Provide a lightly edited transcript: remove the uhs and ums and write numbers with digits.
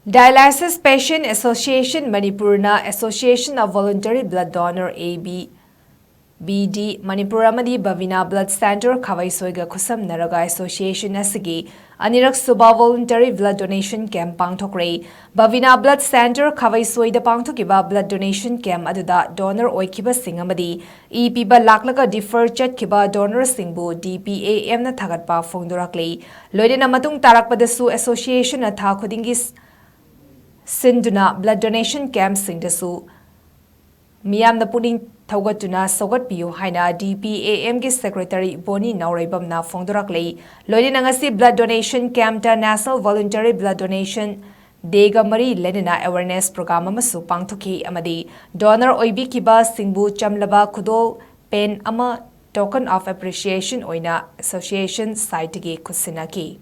Dialysis Patient Association Manipurna Association of Voluntary Blood Donor BD Manipur amadi Bavina Blood Center Khawaisoiga Khusam Naraga Association asigi Anirak Suba Voluntary Blood Donation Camp Pangthokkhre Bavina Blood Center Khawaisoida Pangthokiba Blood Donation Camp aduda donor oikiba singamadi piba laklaga defer chatkiba donor singbu DPAM na thagatpa phongdorakle loidena matung tarakpadasu association na tha khudingi Sinduna blood donation camp singdasu Miyam the pudding Taugatuna Sogat Piu Haina DPAM ki Secretary Boni Nauribam na Fongdorakle Lodinangasi blood donation camp ta National Voluntary Blood Donation Dega Mari Lenina Awareness Program Amasu Pangthokkhre Amadi Donor Oibi Kiba Singbu Chamlaba Kudol Pen Ama Token of Appreciation Oina Association Site Gi Kusinaki